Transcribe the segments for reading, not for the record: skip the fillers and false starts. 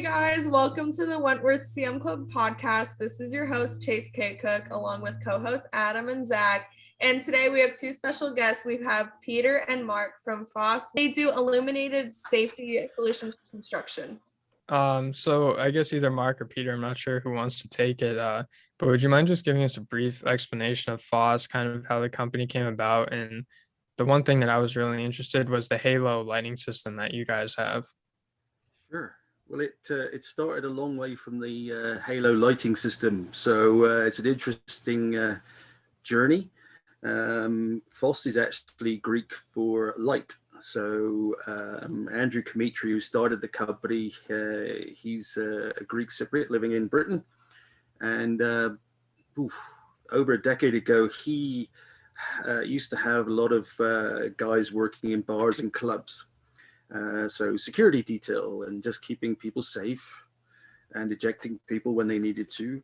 guys, welcome to the Wentworth CM Club podcast. This is your host, Chase K. Cook, along with co-hosts Adam and Zach. And today we have two special guests. We have Peter and Mark from Fhoss. They do illuminated safety solutions for construction. So I guess either Mark or Peter, I'm not sure who wants to take it, but would you mind just giving us a brief explanation of Fhoss, kind of how the company came about? And the one thing that I was really interested was the Halo lighting system that you guys have. Sure. Well, it started a long way from the Halo lighting system, so it's an interesting journey. Fhoss is actually Greek for light. So Andrew Komitri, who started the company, he's a Greek Cypriot living in Britain, and over a decade ago, he used to have a lot of guys working in bars and clubs. So security detail and just keeping people safe and ejecting people when they needed to.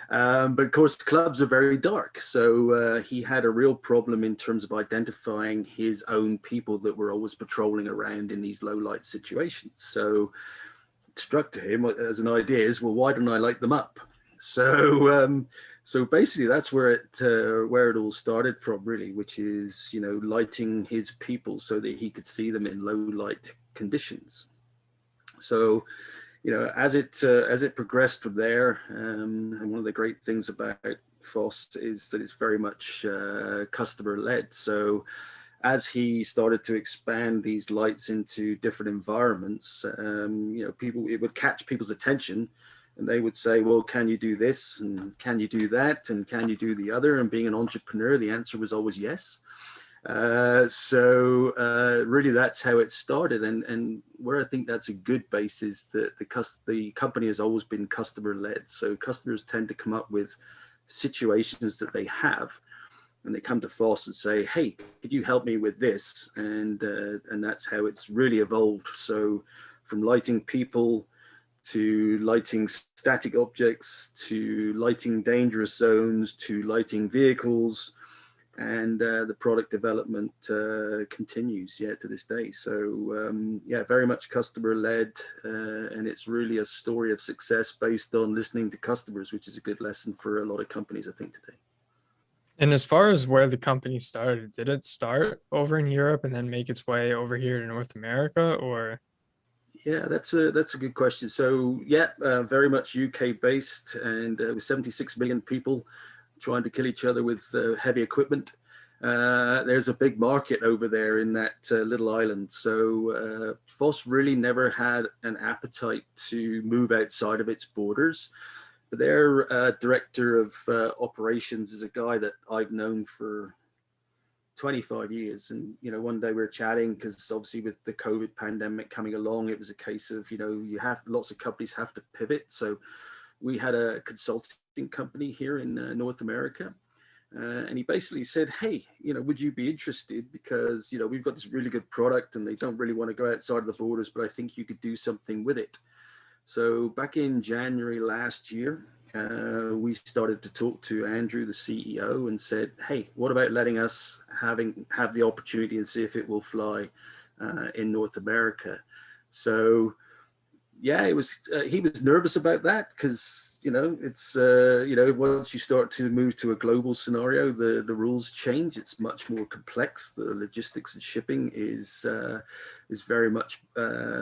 But of course, clubs are very dark. So he had a real problem in terms of identifying his own people that were always patrolling around in these low light situations. So it struck to him as an idea is, well, why don't I light them up? So basically that's where it all started from, really, which is, lighting his people so that he could see them in low light conditions. So, as it progressed from there, and one of the great things about Fhoss is that it's very much customer led. So as he started to expand these lights into different environments, it would catch people's attention. And they would say, well, can you do this? And can you do that? And can you do the other? And being an entrepreneur, the answer was always yes. So really, that's how it started. And where I think that's a good base is that the company has always been customer led. So customers tend to come up with situations that they have. And they come to Fhoss and say, hey, could you help me with this? And that's how it's really evolved. So from lighting people, to lighting static objects, to lighting dangerous zones, to lighting vehicles, and the product development continues to this day. So very much customer led, and it's really a story of success based on listening to customers, which is a good lesson for a lot of companies, I think, today. And as far as where the company started, did it start over in Europe and then make its way over here to North America, or? Yeah, that's a good question. So very much UK based, and with 76 million people trying to kill each other with heavy equipment. There's a big market over there in that little island. So Fhoss really never had an appetite to move outside of its borders. But their director of operations is a guy that I've known for 25 years. And, one day we were chatting because obviously with the COVID pandemic coming along, it was a case of, lots of companies have to pivot. So we had a consulting company here in North America. And he basically said, hey, would you be interested? Because, we've got this really good product and they don't really want to go outside of the borders, but I think you could do something with it. So back in January last year, we started to talk to Andrew, the CEO, and said, hey, what about letting us have the opportunity and see if it will fly in North America? So he was nervous about that because, it's, once you start to move to a global scenario, the rules change. It's much more complex. The logistics and shipping is very much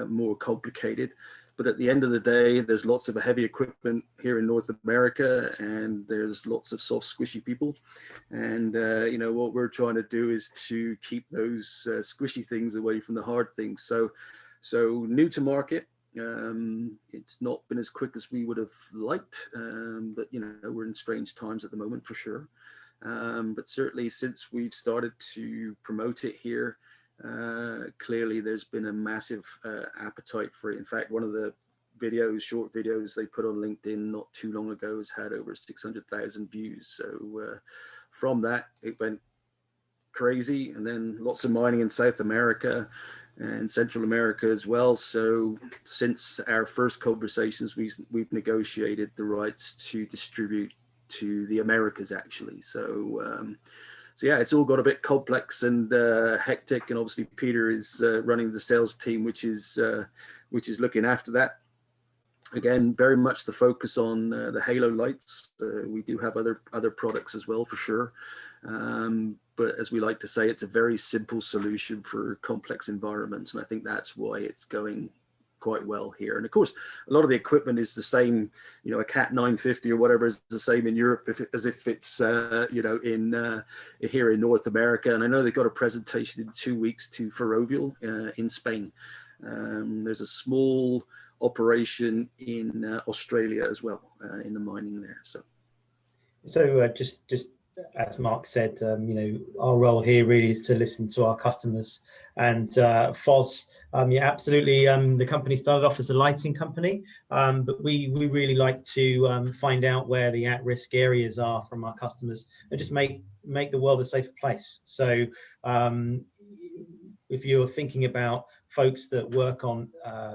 more complicated. But at the end of the day, there's lots of heavy equipment here in North America, and there's lots of soft, squishy people. And, what we're trying to do is to keep those squishy things away from the hard things. So new to market. It's not been as quick as we would have liked, but, we're in strange times at the moment for sure. But certainly since we've started to promote it here, clearly there's been a massive appetite for it. In fact, one of the short videos they put on LinkedIn not too long ago has had over 600,000 views. So from that, it went crazy. And then lots of mining in South America and Central America as well. So since our first conversations, we've negotiated the rights to distribute to the Americas, actually. So it's all got a bit complex and hectic, and obviously Peter is running the sales team, which is looking after that. Again, very much the focus on the halo lights. We do have other products as well, for sure. But as we like to say, it's a very simple solution for complex environments. And I think that's why it's going quite well here. And of course, a lot of the equipment is the same, a Cat 950 or whatever is the same in Europe as if it's, in here in North America. And I know they've got a presentation in 2 weeks to Ferrovial in Spain. There's a small operation in Australia as well, in the mining there. So just as Mark said, our role here really is to listen to our customers. And Fhoss, yeah, absolutely. The company started off as a lighting company, but we really like to find out where the at-risk areas are from our customers and just make the world a safer place. So if you're thinking about folks that work on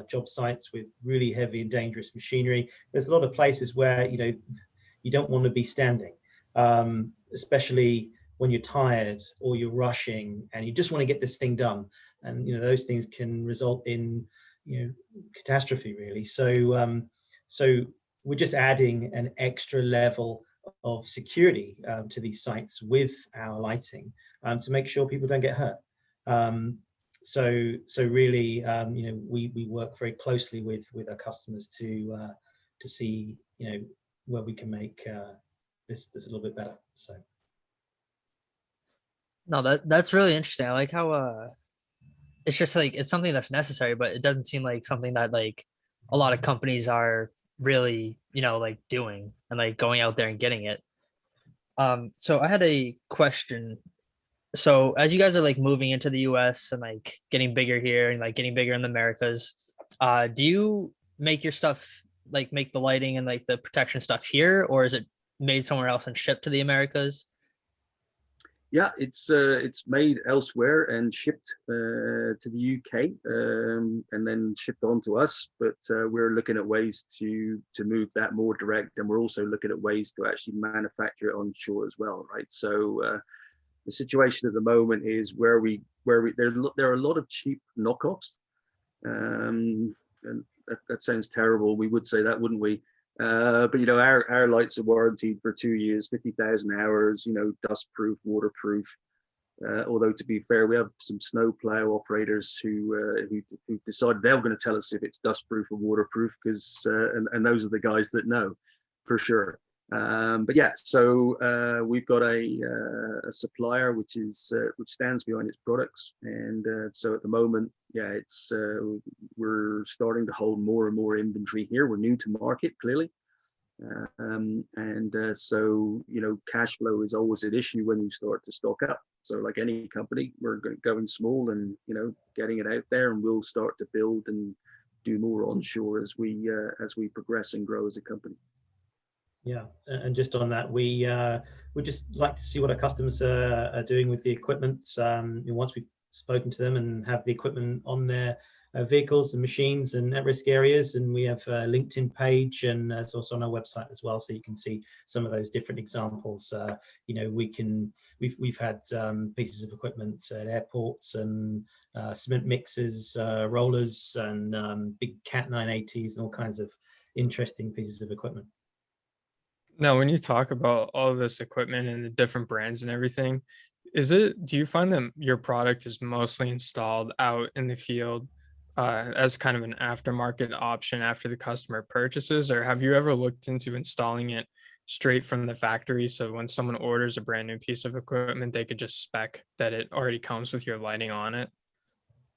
job sites with really heavy and dangerous machinery, there's a lot of places where you don't want to be standing, especially when you're tired or you're rushing and you just want to get this thing done. And those things can result in catastrophe, really. So we're just adding an extra level of security to these sites with our lighting to make sure people don't get hurt. So really, we work very closely with our customers to see where we can make this a little bit better. So no, that's really interesting. I like how it's just like it's something that's necessary, but it doesn't seem like something that like a lot of companies are really like doing and like going out there and getting it. So I had a question. So as you guys are like moving into the US and like getting bigger here and like getting bigger in the Americas, do you make your stuff, like make the lighting and like the protection stuff here, or is it made somewhere else and shipped to the Americas? Yeah, it's made elsewhere and shipped to the UK, and then shipped on to us. But we're looking at ways to move that more direct, and we're also looking at ways to actually manufacture it onshore as well, right? So the situation at the moment is where there are a lot of cheap knockoffs, and that sounds terrible. We would say that, wouldn't we? But our lights are warranted for 2 years, 50,000 hours. Dust-proof, waterproof. Although to be fair, we have some snowplow operators who decided they were going to tell us if it's dust-proof or waterproof, because and those are the guys that know for sure. But yeah, so we've got a supplier which stands behind its products, and so at the moment, yeah, it's we're starting to hold more and more inventory here. We're new to market, clearly, and so cash flow is always an issue when you start to stock up. So like any company, we're going small and getting it out there, and we'll start to build and do more onshore as we progress and grow as a company. Yeah, and just on that, we just like to see what our customers are doing with the equipment. Once we've spoken to them and have the equipment on their vehicles and machines and at-risk areas, and we have a LinkedIn page, and it's also on our website as well, so you can see some of those different examples. We've had pieces of equipment at airports and cement mixers, rollers, and big Cat 980s, and all kinds of interesting pieces of equipment. Now, when you talk about all of this equipment and the different brands and everything, do you find that your product is mostly installed out in the field as kind of an aftermarket option after the customer purchases, or have you ever looked into installing it straight from the factory? So when someone orders a brand new piece of equipment, they could just spec that it already comes with your lighting on it?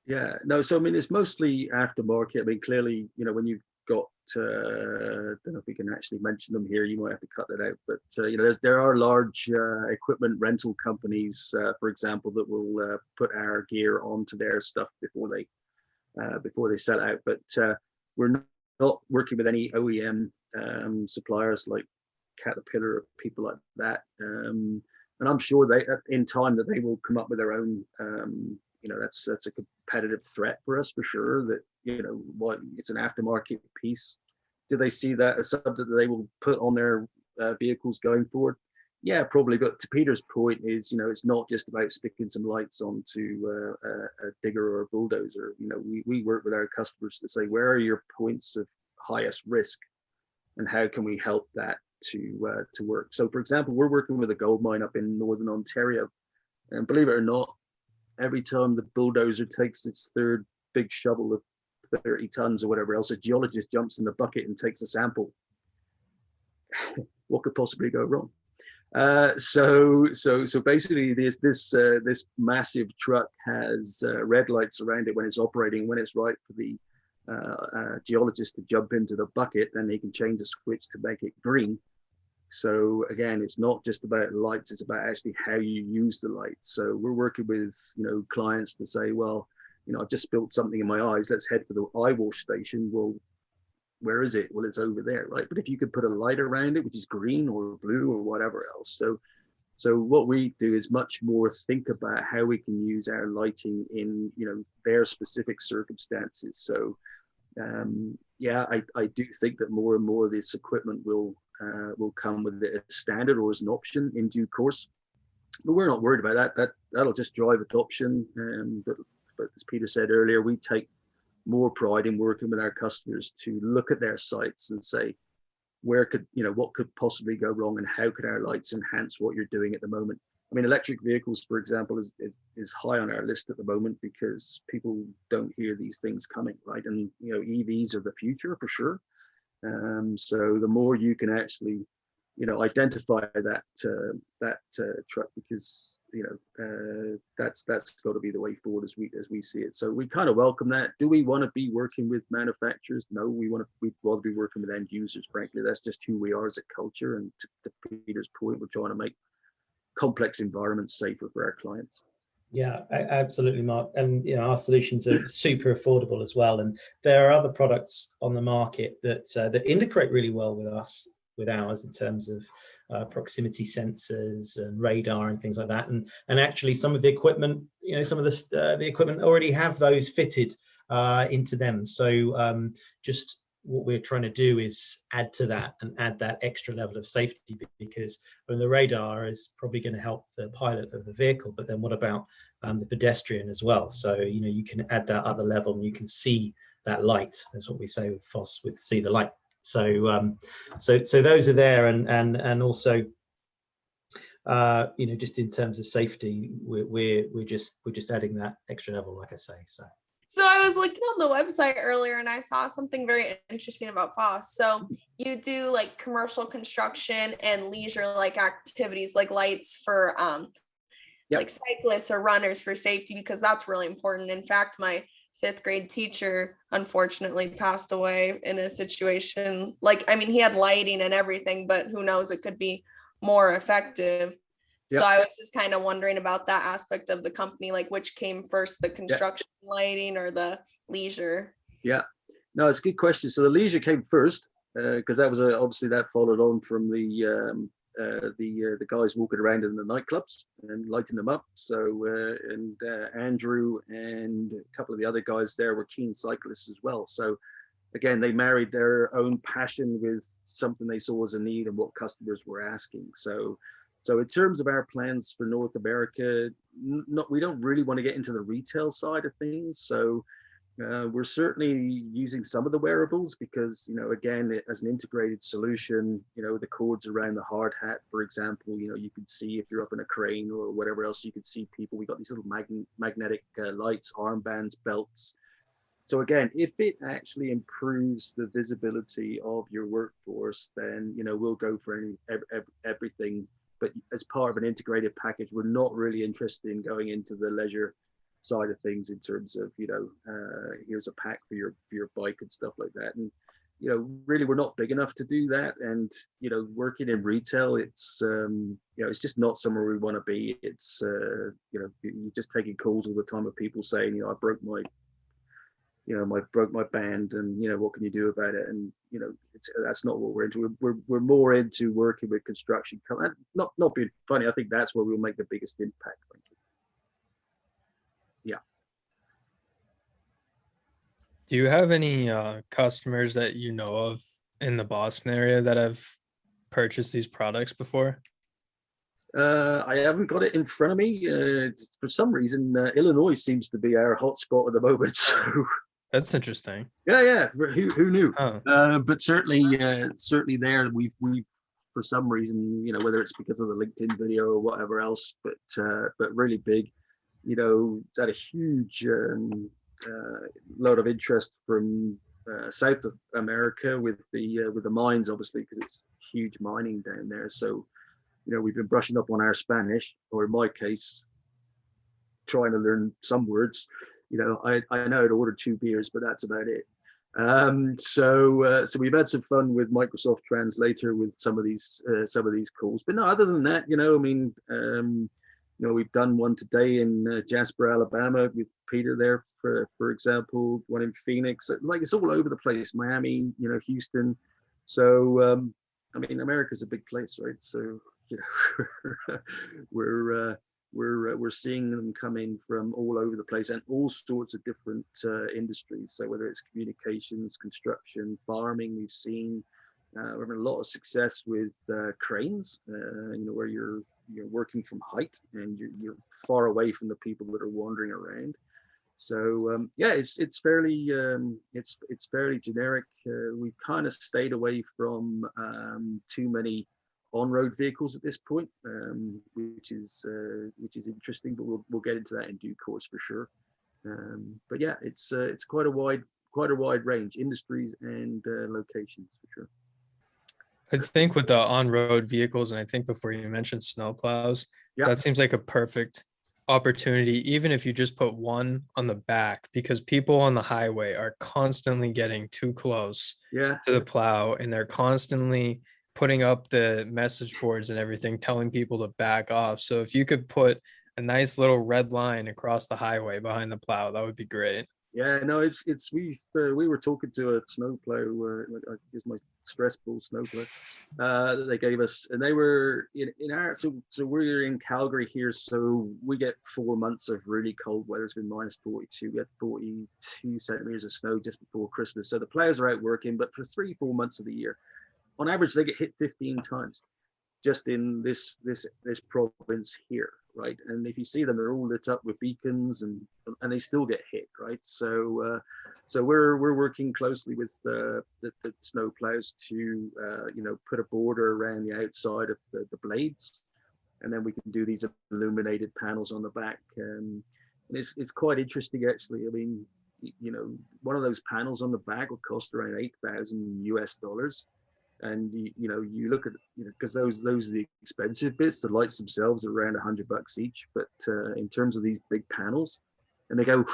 Yeah, no, so I mean, it's mostly aftermarket. I mean, clearly, when you've got I don't know if we can actually mention them here, you might have to cut that out, but there are large equipment rental companies, for example, that will put our gear onto their stuff before they sell out. But we're not working with any OEM suppliers like Caterpillar or people like that, and I'm sure in time that they will come up with their own. That's a competitive threat for us, for sure, that it's an aftermarket piece. Do they see that as something that they will put on their vehicles going forward? Yeah, probably. But to Peter's point is, it's not just about sticking some lights onto a digger or a bulldozer. We work with our customers to say, where are your points of highest risk, and how can we help that to work. So for example, we're working with a gold mine up in northern Ontario, and believe it or not, every time the bulldozer takes its third big shovel of 30 tons or whatever else, a geologist jumps in the bucket and takes a sample. What could possibly go wrong? So basically, this massive truck has red lights around it when it's operating. When it's right for the geologist to jump into the bucket, then he can change the switch to make it green. So again, it's not just about lights; it's about actually how you use the lights. So we're working with clients to say, well, I've just spilled something in my eyes. Let's head for the eye wash station. Well, where is it? Well, it's over there, right? But if you could put a light around it, which is green or blue or whatever else. So what we do is much more think about how we can use our lighting in, their specific circumstances. So I do think that more and more of this equipment will come with it as standard or as an option in due course. But we're not worried about that. That'll just drive adoption. But as Peter said earlier, we take more pride in working with our customers to look at their sites and say, what could possibly go wrong, and how could our lights enhance what you're doing at the moment? I mean, electric vehicles, for example, is high on our list at the moment because people don't hear these things coming, right? And EVs are the future for sure. So the more you can actually, identify that truck, because that's got to be the way forward as we see it. So we kind of welcome that. Do we want to be working with manufacturers? No, we'd rather be working with end users. Frankly, that's just who we are as a culture. And to Peter's point, we're trying to make complex environments safer for our clients. Yeah, absolutely, Mark. And our solutions are super affordable as well. And there are other products on the market that integrate really well with ours in terms of proximity sensors and radar and things like that. And actually, some of the equipment, some of the equipment already have those fitted into them. So just what we're trying to do is add to that and add that extra level of safety, because the radar is probably going to help the pilot of the vehicle, but then what about the pedestrian as well? So you can add that other level and you can see that light. That's what we say with Fhoss, with see the light. So so those are there, and also just in terms of safety, we're just adding that extra level, like I say. So I was looking on the website earlier and I saw something very interesting about Fhoss. So you do like commercial construction and leisure like activities, like lights for like cyclists or runners for safety, because that's really important. In fact, my 5th grade teacher unfortunately passed away in a situation he had lighting and everything, but who knows, it could be more effective. So I was just kind of wondering about that aspect of the company, like which came first, the construction lighting or the leisure? Yeah, no, it's a good question. So the leisure came first because that was obviously that followed on from the guys walking around in the nightclubs and lighting them up. So Andrew and a couple of the other guys there were keen cyclists as well. So again, they married their own passion with something they saw as a need and what customers were asking. So in terms of our plans for North America, we don't really want to get into the retail side of things. So we're certainly using some of the wearables because, again, as an integrated solution, the cords around the hard hat, for example, you can see if you're up in a crane or whatever else, you can see people. We got these little magnetic lights, armbands, belts. So again, if it actually improves the visibility of your workforce, then, we'll go for everything. But as part of an integrated package, we're not really interested in going into the leisure side of things in terms of, here's a pack for your bike and stuff like that. And, really, we're not big enough to do that. And, working in retail, it's just not somewhere we want to be. It's, you're just taking calls all the time of people saying, I broke my band, and what can you do about it? And that's not what we're into. We're more into working with construction. Not being funny, I think that's where we'll make the biggest impact. Yeah. Do you have any customers that you know of in the Boston area that have purchased these products before? I haven't got it in front of me. For some reason, Illinois seems to be our hotspot at the moment. So That's interesting. Yeah. Who knew? Oh, But certainly there we've for some reason, whether it's because of the LinkedIn video or whatever else, but really big. It's had a huge lot of interest from South America with the mines, obviously, because it's huge mining down there. So, we've been brushing up on our Spanish, or in my case, trying to learn some words. I know how to order 2 beers, but that's about it. So we've had some fun with Microsoft Translator with some of these calls. But no, other than that, we've done one today in Jasper, Alabama, with Peter there, for example. One in Phoenix. Like, it's all over the place. Miami, Houston. So America's a big place, right? So we're seeing them coming from all over the place and all sorts of different industries. So whether it's communications, construction, farming, we've seen we're having a lot of success with cranes, where you're working from height and you're far away from the people that are wandering around. So it's fairly it's fairly generic. We've kind of stayed away from too many on-road vehicles at this point, which is interesting, but we'll get into that in due course for sure. But yeah, it's quite a wide range, industries and locations for sure. I think with the on-road vehicles, and I think before you mentioned snowplows, that seems like a perfect opportunity, even if you just put one on the back, because people on the highway are constantly getting too close to the plow, and they're constantly putting up the message boards and everything telling people to back off. So if you could put a nice little red line across the highway behind the plow, that would be great. Yeah, no, we were talking to a snowplow, I guess my stress ball snowplow that they gave us, and they were in our so we're in Calgary here, so we get 4 months of really cold weather. It's been -42. We had 42 centimeters of snow just before Christmas. So the plows are out working, but for 3-4 months of the year, on average, they get hit 15 times just in this province here, right? And if you see them, they're all lit up with beacons, and they still get hit, right? So we're working closely with the snow plows to put a border around the outside of the blades, and then we can do these illuminated panels on the back. And it's quite interesting, actually. I mean, one of those panels on the back will cost around $8,000 US. And you look at because those are the expensive bits. The lights themselves are around $100 each, but in terms of these big panels, and they go,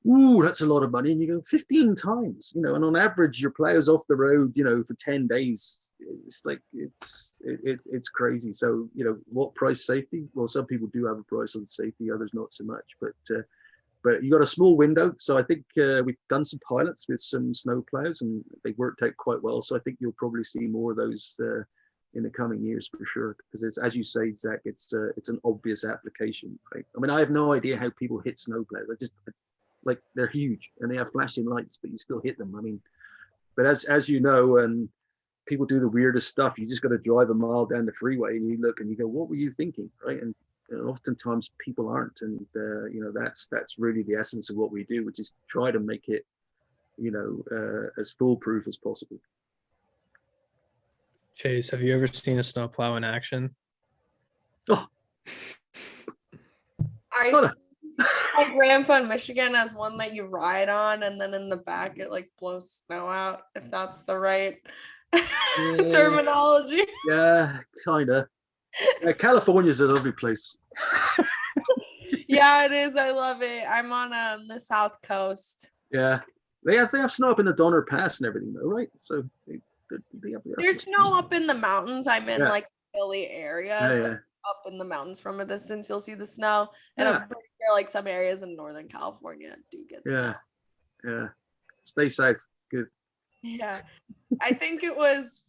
ooh, that's a lot of money, and you go 15 times, and on average your plows off the road, for 10 days. It's like it's crazy. So what price safety? Well, some people do have a price on safety, others not so much, but you got a small window. So I think we've done some pilots with some snow plows, and they worked out quite well. So I think you'll probably see more of those in the coming years for sure. Because it's, as you say, Zach, it's an obvious application. Right? I mean, I have no idea how people hit snow plows. They're huge and they have flashing lights, but you still hit them. I mean, but as you know, and people do the weirdest stuff. You just got to drive a mile down the freeway and you look and you go, what were you thinking, right? And oftentimes people aren't, and that's really the essence of what we do, which is try to make it as foolproof as possible. Chase, have you ever seen a snowplow in action? Oh, my grandpa in Michigan has one that you ride on, and then in the back it blows snow out, if that's the right terminology. Yeah, kind of. California's a lovely place. Yeah, it is. I love it. I'm on the South Coast. Yeah, they have snow up in the Donner Pass and everything, though, right? So there's snow up in the mountains. I'm in hilly area, so up in the mountains from a distance, you'll see the snow. And I'm pretty sure some areas in Northern California do get snow. Yeah, stay safe. It's good. Yeah, I think it was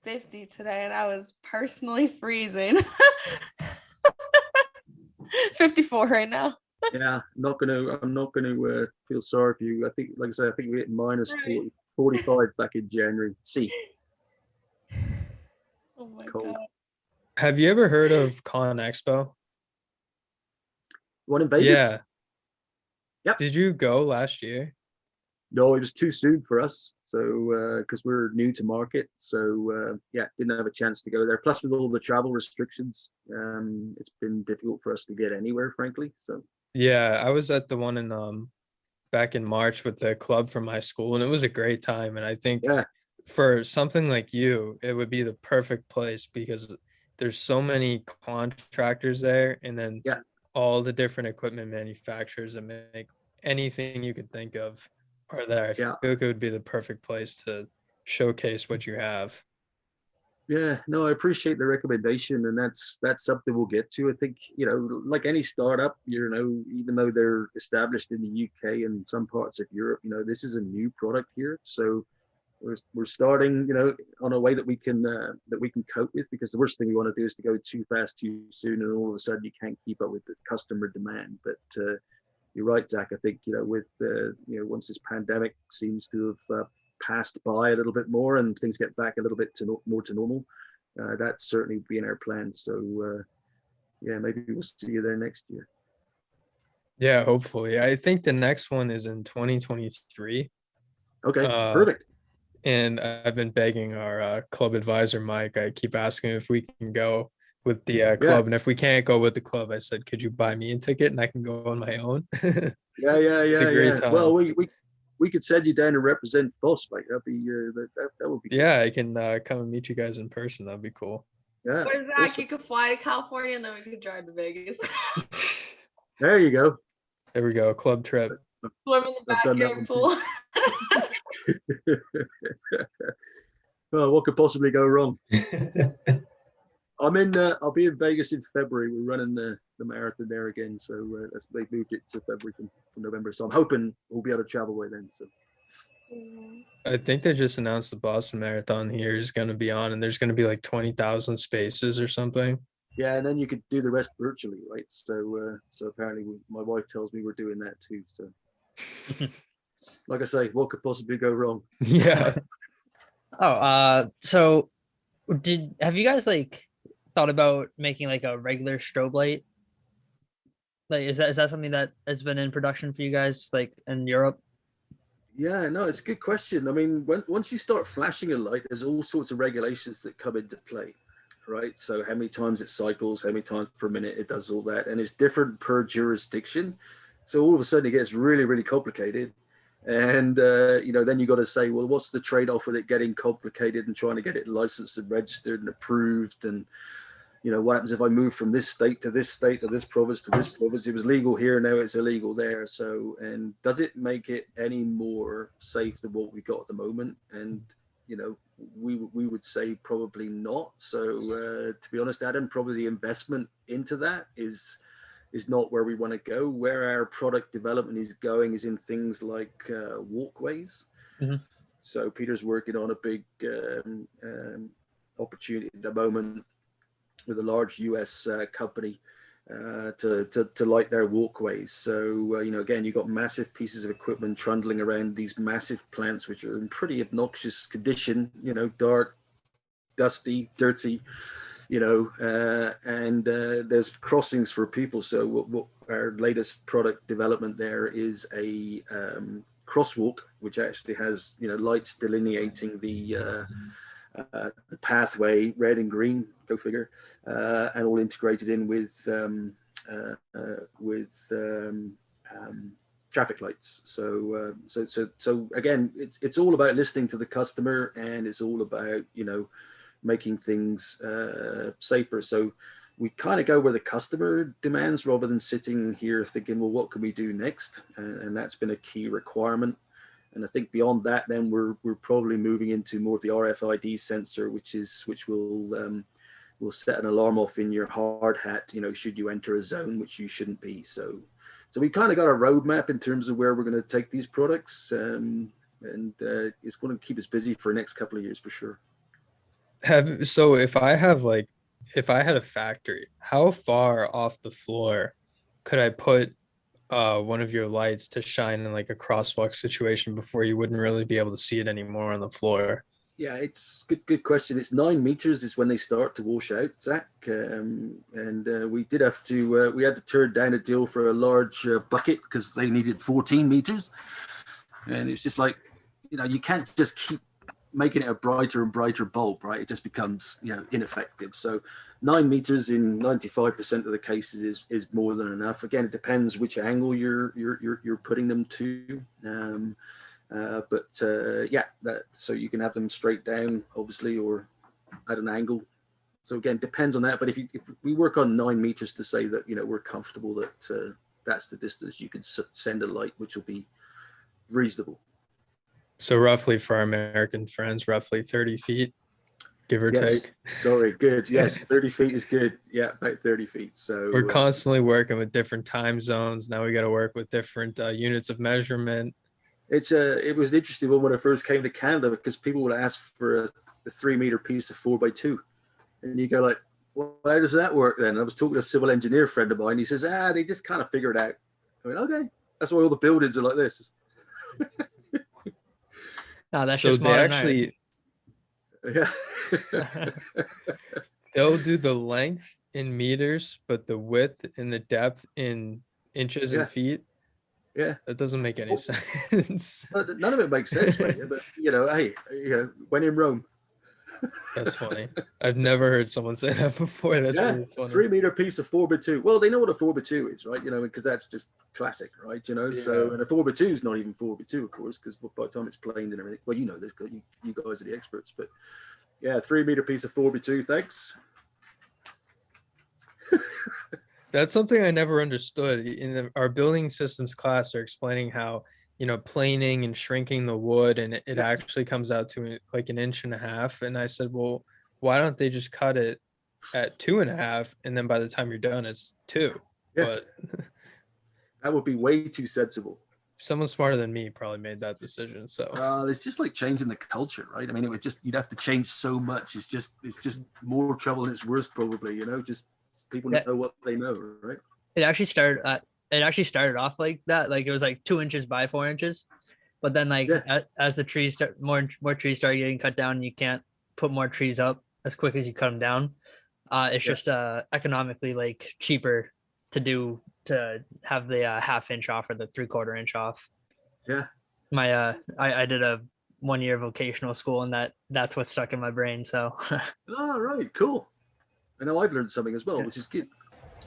50 today, and I was personally freezing. 54 right now. Yeah, I'm not gonna feel sorry for you. I think, like I said, I think we hit minus 45 back in January. Oh my God. Have you ever heard of Con Expo? One in Vegas? Yeah. Yep. Did you go last year? No, it was too soon for us. So because we're new to market, so yeah, didn't have a chance to go there. Plus, with all the travel restrictions, it's been difficult for us to get anywhere, frankly. So Yeah, I was at the one in back in March with the club from my school, and it was a great time. And I think yeah, for something like you, it would be the perfect place because there's so many contractors there, and then yeah, all the different equipment manufacturers that make anything you could think of are there. I feel yeah. like it would be the perfect place to showcase what you have. Yeah, no, I appreciate the recommendation, and that's something we'll get to. I think, like any startup, even though they're established in the UK and some parts of Europe, this is a new product here, so we're starting, on a way that we can cope with, because the worst thing we want to do is to go too fast too soon, and all of a sudden you can't keep up with the customer demand. But you're right, Zach. I think, with once this pandemic seems to have passed by a little bit more and things get back a little bit more to normal, that's certainly been our plan. So yeah, maybe we'll see you there next year. Yeah, hopefully. I think the next one is in 2023. Okay, Uh, perfect. and I've been begging our club advisor, Mike. I keep asking if we can go with the Yeah, club. And if we can't go with the club, I said, could you buy me a ticket and I can go on my own? yeah, yeah, It's a yeah, great yeah. Well, time. we could send you down to represent Fhoss, Mike. That'd be that would be good. Yeah, I can come and meet you guys in person. That'd be cool. Yeah, Or Zach, awesome. you could fly to California and then we could drive to Vegas. There you go. There we go. Club trip. Swim in the I've done that backyard one pool. too. Well, what could possibly go wrong? I'll be in Vegas in February. We're running the marathon there again, so they moved it to February from November. So I'm hoping we'll be able to travel by then. So I think they just announced the Boston Marathon here is going to be on, and there's going to be like 20,000 spaces or something. yeah, and then you could do the rest virtually, right? So apparently, my wife tells me we're doing that too. So, like I say, what could possibly go wrong? Yeah. So have you guys like thought about making like a regular strobe light? Like, is that something that has been in production for you guys, like in Europe? Yeah, no, it's a good question. I mean, once you start flashing a light, there's all sorts of regulations that come into play, right? So how many times it cycles, how many times per minute it does all that, and it's different per jurisdiction. So all of a sudden it gets really, really complicated. And then you got to say, well, what's the trade-off with it getting complicated and trying to get it licensed and registered and approved? And what happens if I move from this state to this state, to this province to this province? It was legal here, now it's illegal there. So, and does it make it any more safe than what we got at the moment? And we would say probably not. So to be honest, Adam, probably the investment into that is not where we want to go. Where our product development is going is in things like walkways. Mm-hmm. So Peter's working on a big opportunity at the moment with a large US company to light their walkways. So, again, you've got massive pieces of equipment trundling around these massive plants, which are in pretty obnoxious condition, dark, dusty, dirty, and there's crossings for people. So what our latest product development there is a crosswalk, which actually has, lights delineating the pathway, red and green, go figure, and all integrated in with traffic lights. So again, it's all about listening to the customer, and it's all about making things safer. So we kind of go where the customer demands rather than sitting here thinking, well, what can we do next? And that's been a key requirement. And I think beyond that, then we're probably moving into more of the RFID sensor, which will set an alarm off in your hard hat, should you enter a zone which you shouldn't be. So we kind of got a roadmap in terms of where we're going to take these products, and it's going to keep us busy for the next couple of years for sure. So if I had a factory, how far off the floor could I put one of your lights to shine in like a crosswalk situation before you wouldn't really be able to see it anymore on the floor? Yeah, it's good question. It's 9 meters is when they start to wash out, Zach. And we did have to we had to turn down a deal for a large bucket because they needed 14 meters. And it's just like, you can't just keep making it a brighter and brighter bulb, right? It just becomes, ineffective. So 9 meters in 95% of the cases is more than enough. Again, it depends which angle you're putting them to. So you can have them straight down, obviously, or at an angle. So again, depends on that. But if we work on 9 meters to say that, we're comfortable that that's the distance you can send a light, which will be reasonable. So roughly, for our American friends, roughly 30 feet, give or take. Sorry, good. Yes, 30 feet is good. Yeah, about 30 feet. So we're constantly working with different time zones. Now we got to work with different units of measurement. It was an interesting one when I first came to Canada, because people would ask for a 3 meter piece of 4x2. And you go like, well, how does that work then? And I was talking to a civil engineer friend of mine. He says, they just kind of figure it out. I went, okay, that's why all the buildings are like this. No, that's so just they actually, yeah. they'll do the length in meters, but the width and the depth in inches and feet. Yeah, that doesn't make any sense. None of it makes sense, mate. But hey, when in Rome. That's funny. I've never heard someone say that before. That's really funny. 3 meter piece of 4x2. Well, they know what a 4x2 is, right? Because that's just classic, right? So, and a 4x2 is not even 4x2, of course, because by the time it's planed and everything, well, this, you guys are the experts, but yeah, 3 meter piece of 4x2, thanks. That's something I never understood. In our building systems class, they're explaining how, planing and shrinking the wood, and it actually comes out to like 1.5 inches. And I said, well, why don't they just cut it at 2.5, and then by the time you're done, it's 2? Yeah. But that would be way too sensible. Someone smarter than me probably made that decision. So it's just like changing the culture, right? I mean, you'd have to change so much. It's just more trouble than it's worth, probably. Just people know what they know, right? It actually started off like that. Like it was like 2 inches by 4 inches, but then as the trees more trees started getting cut down, you can't put more trees up as quick as you cut them down. It's just economically like cheaper to have the 1/2 inch off or the 3/4 inch off. Yeah. I did a 1 year vocational school, and that's what stuck in my brain. So. Oh, right, cool. I know I've learned something as well, which is good.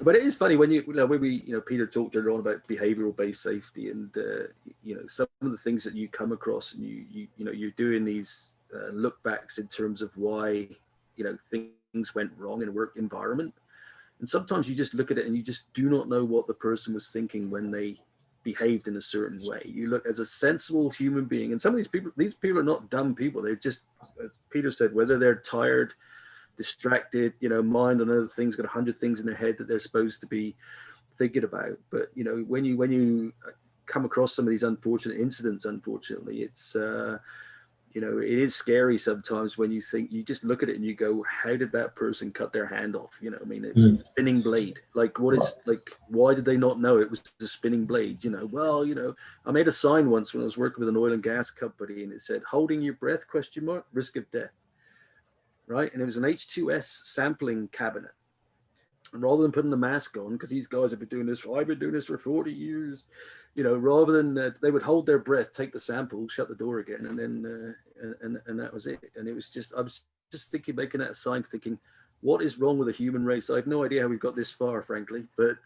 But it is funny when Peter talked earlier on about behavioral-based safety, and some of the things that you come across, and you're doing these look backs in terms of why things went wrong in a work environment, and sometimes you just look at it and you just do not know what the person was thinking when they behaved in a certain way. You look as a sensible human being, and some of these people are not dumb people. They're just, as Peter said, whether they're tired, distracted, mind on other things, got 100 things in their head that they're supposed to be thinking about. But when you come across some of these unfortunate incidents, unfortunately, it's it is scary sometimes when you just look at it and you go, how did that person cut their hand off? It was a spinning blade. Like, why did they not know it was a spinning blade? Well, I made a sign once when I was working with an oil and gas company, and it said, holding your breath, ? Risk of death. Right. And it was an H2S sampling cabinet. And rather than putting the mask on, because these guys have been doing this, I've been doing this for 40 years, rather than they would hold their breath, take the sample, shut the door again, and then and that was it. And it was I was just thinking, making that sign, thinking, what is wrong with the human race? I have no idea how we've got this far, frankly. But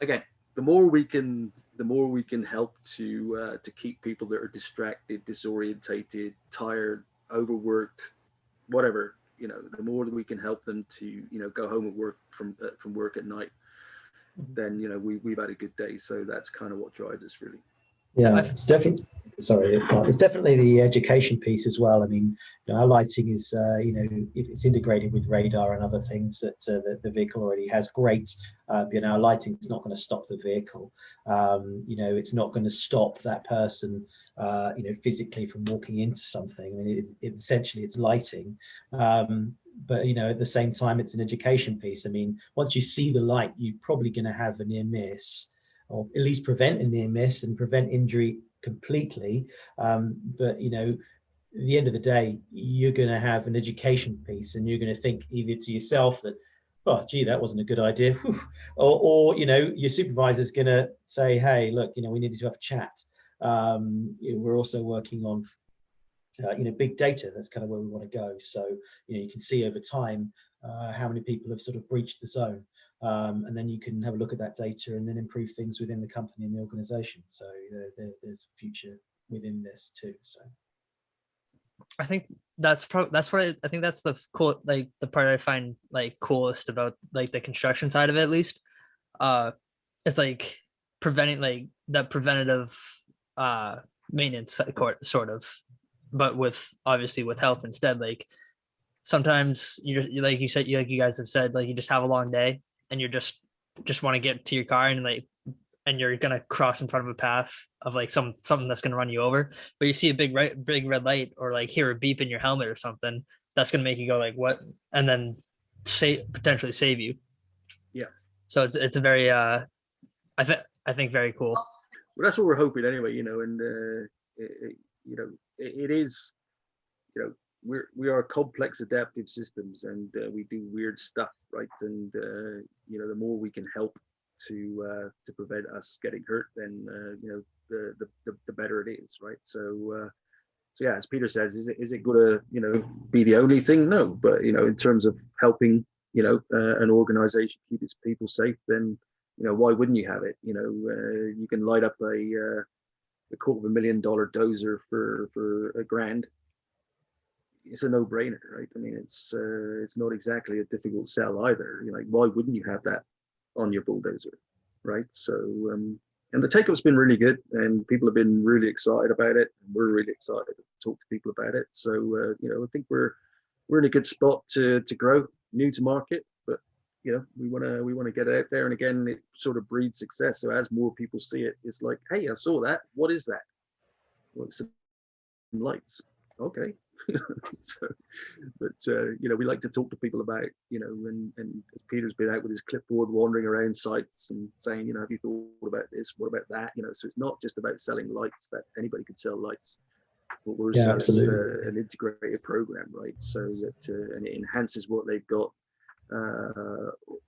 again, the more we can help to keep people that are distracted, disorientated, tired, overworked, whatever, the more that we can help them to go home and work from work at night, then we've had a good day. So that's kind of what drives us, really. Yeah, it's definitely the education piece as well. I mean, our lighting is if it's integrated with radar and other things that the vehicle already has, great. Our lighting is not going to stop the vehicle. It's not going to stop that person physically from walking into something. I mean, essentially it's lighting, but at the same time it's an education piece. I mean, once you see the light, you're probably going to have a near miss, or at least prevent a near miss and prevent injury completely. But at the end of the day, you're going to have an education piece, and you're going to think either to yourself that, oh, gee, that wasn't a good idea. Or your supervisor's going to say, hey, look, we needed to have a chat. We're also working on big data. That's kind of where we want to go. So you can see over time how many people have sort of breached the zone, and then you can have a look at that data and then improve things within the company and the organization. So there's a future within this too. So I think that's I think that's the cool, like the part I find like coolest about like the construction side of it, at least. It's like preventing like that preventative maintenance sort of, but with obviously with health instead. Like sometimes like you said, like you guys have said, like you just have a long day and you're just want to get to your car and like and you're gonna cross in front of a path of like something that's gonna run you over, but you see a big red light or like hear a beep in your helmet or something, that's gonna make you go like what, and then potentially save you. Yeah. So it's a very I think very cool. Well, that's what we're hoping anyway, and it is, we are complex adaptive systems, and we do weird stuff, right? And the more we can help to prevent us getting hurt, then the better it is, right? So yeah, as Peter says, is it going to be the only thing? No, but in terms of helping an organization keep its people safe, then why wouldn't you have it? You can light up a $250,000 dozer for $1,000. It's a no-brainer, right? I mean, it's not exactly a difficult sell either. Like, why wouldn't you have that on your bulldozer, right? So and the take-up's been really good, and people have been really excited about it. We're really excited to talk to people about it. So I think we're in a good spot to grow, new to market, but we want to get it out there, and again, it sort of breeds success. So as more people see it, it's like, hey, I saw that. What is that? Well, it's some lights. Okay. So, but we like to talk to people about and as Peter's been out with his clipboard wandering around sites and saying, have you thought about this, what about that, so it's not just about selling lights. That anybody could sell lights, but we're selling an integrated program, right? So that and it enhances what they've got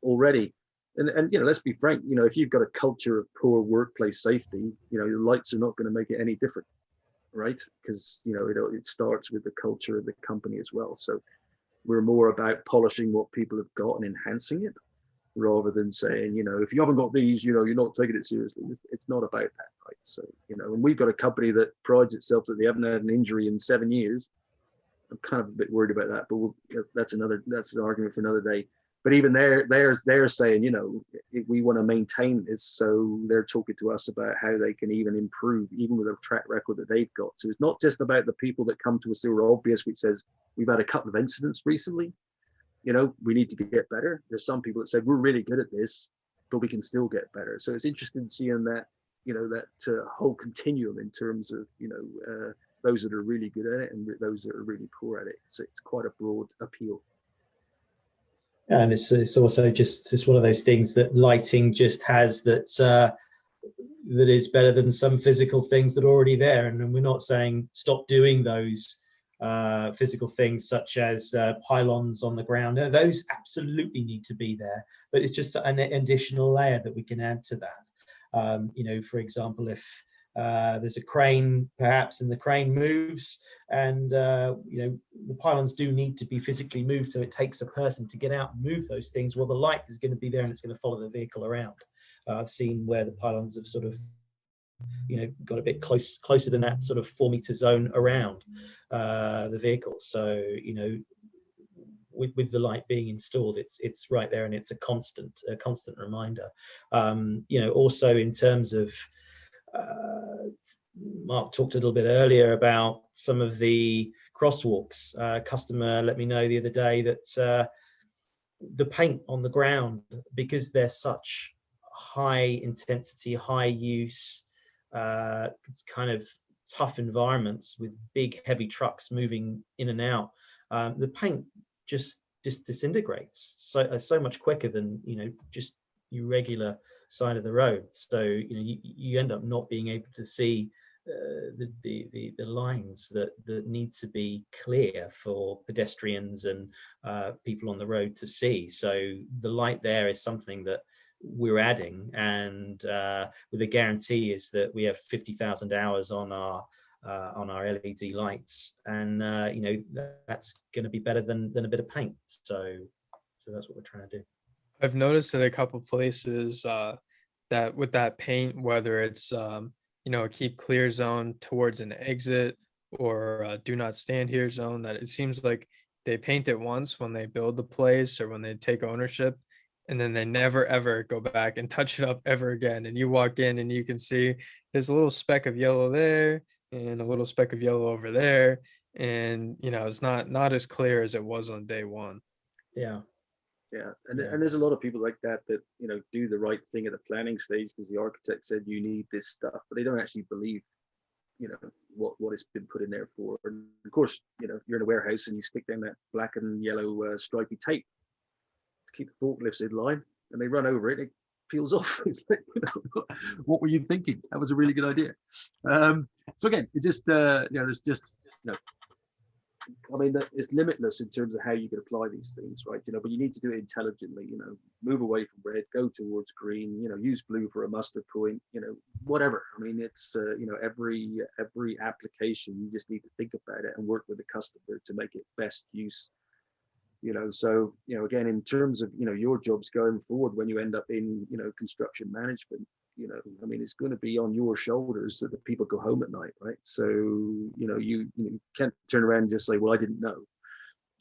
already. And let's be frank, if you've got a culture of poor workplace safety, the lights are not going to make it any different, right? Because it starts with the culture of the company as well. So we're more about polishing what people have got and enhancing it, rather than saying, if you haven't got these, you're not taking it seriously. It's not about that, right? So and we've got a company that prides itself that they haven't had an injury in 7 years. I'm kind of a bit worried about that, but that's an argument for another day. But even they're saying, we want to maintain this. So they're talking to us about how they can even improve, even with a track record that they've got. So it's not just about the people that come to us who are obvious, which says we've had a couple of incidents recently. We need to get better. There's some people that said we're really good at this, but we can still get better. So it's interesting seeing that, that whole continuum in terms of, those that are really good at it and those that are really poor at it. So it's quite a broad appeal. And it's also just one of those things that lighting just has that is better than some physical things that are already there. And we're not saying stop doing those physical things such as pylons on the ground. No, those absolutely need to be there, but it's just an additional layer that we can add to that. For example, if there's a crane perhaps and the crane moves and the pylons do need to be physically moved, so it takes a person to get out and move those things. Well, the light is going to be there and it's going to follow the vehicle around. I've seen where the pylons have sort of got a bit closer than that sort of 4-meter zone around the vehicle. So with the light being installed, it's right there, and it's a constant reminder. Also in terms of Mark talked a little bit earlier about some of the crosswalks. Customer let me know the other day that the paint on the ground, because they're such high intensity, high use, kind of tough environments with big heavy trucks moving in and out, the paint just disintegrates so much quicker than just your regular side of the road. So you end up not being able to see the lines that need to be clear for pedestrians and people on the road to see. So the light there is something that we're adding, and with the guarantee is that we have 50,000 hours on our LED lights, and that's going to be better than a bit of paint. So that's what we're trying to do. I've noticed at a couple places that with that paint, whether it's a keep clear zone towards an exit or a do not stand here zone, that it seems like they paint it once when they build the place or when they take ownership, and then they never ever go back and touch it up ever again. And you walk in and you can see there's a little speck of yellow there and a little speck of yellow over there, and it's not as clear as it was on day one. Yeah. And there's a lot of people like that do the right thing at the planning stage because the architect said you need this stuff, but they don't actually believe what it's been put in there for. And of course, you're in a warehouse and you stick down that black and yellow stripy tape to keep the forklifts in line, and they run over it peels off. It's like, what were you thinking? That was a really good idea. So again, it just there's just I mean, it's limitless in terms of how you can apply these things, right? But you need to do it intelligently. Move away from red, go towards green. Use blue for a muster point. Whatever. I mean, it's every application, you just need to think about it and work with the customer to make it best use. So again, in terms of your jobs going forward, when you end up in construction management, I mean, it's going to be on your shoulders that the people go home at night, right? So you can't turn around and just say, well, I didn't know.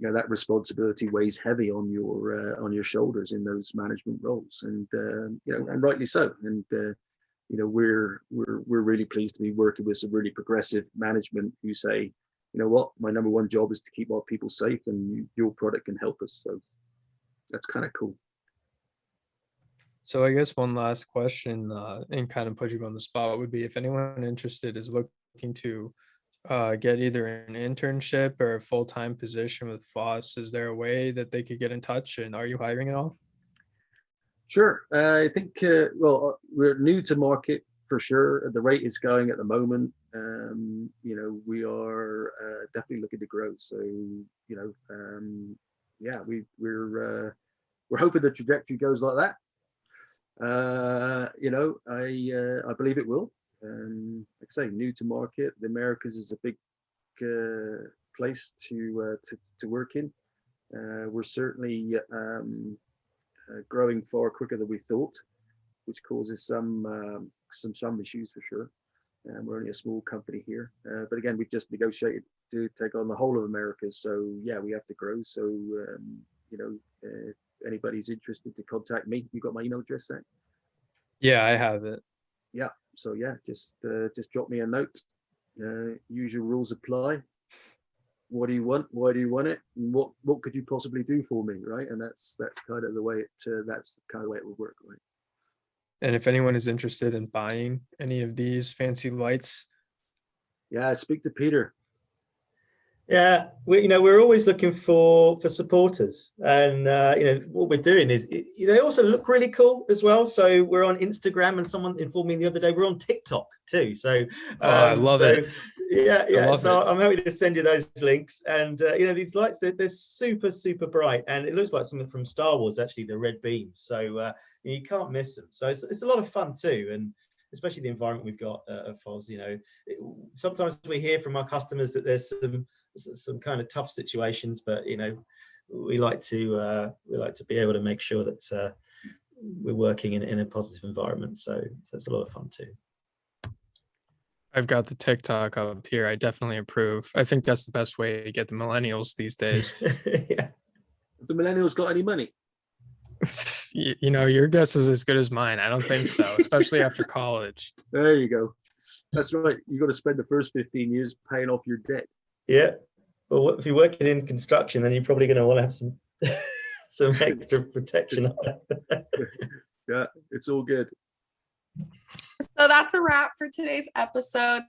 That responsibility weighs heavy on your shoulders in those management roles, and and rightly so. And we're really pleased to be working with some really progressive management who say, what, my number one job is to keep our people safe, and your product can help us. So that's kind of cool. So I guess one last question, and kind of put you on the spot, would be if anyone interested is looking to get either an internship or a full-time position with Fhoss, is there a way that they could get in touch, and are you hiring at all? Sure. I think, we're new to market for sure. The rate is going at the moment. We are definitely looking to grow. So, we're hoping the trajectory goes like that. I believe it will. Like I say, new to market. The Americas is a big place to work in. We're certainly growing far quicker than we thought, which causes some issues for sure. We're only a small company here, but again, we've just negotiated to take on the whole of America. So yeah, we have to grow. So if anybody's interested to contact me, you got my email address, Zach? Yeah, I have it. Yeah. So yeah, just drop me a note. Usual rules apply. What do you want? Why do you want it? And what could you possibly do for me, right? And that's kind of the way it would work, right? And if anyone is interested in buying any of these fancy lights, yeah, speak to Peter. Yeah, we're always looking for supporters, and what we're doing is they also look really cool as well. So we're on Instagram, and someone informed me the other day we're on TikTok too. So I love it. Yeah. So I'm happy to send you those links. And these lights, they're super bright, and it looks like something from Star Wars, actually, the red beams. So you can't miss them. So it's a lot of fun too, and especially the environment we've got at Fhoss. Sometimes we hear from our customers that there's some kind of tough situations, but we like to be able to make sure that we're working in a positive environment. So it's a lot of fun too. I've got the TikTok up here. I definitely approve. I think that's the best way to get the millennials these days. Yeah. Have the millennials got any money? Your guess is as good as mine. I don't think so, especially after college. There you go. That's right. You got to spend the first 15 years paying off your debt. Yeah. Well, if you're working in construction, then you're probably going to want to have some extra protection. Yeah, it's all good. So that's a wrap for today's episode.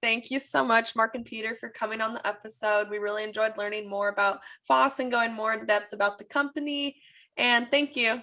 Thank you so much, Mark and Peter, for coming on the episode. We really enjoyed learning more about Fhoss and going more in depth about the company. And thank you.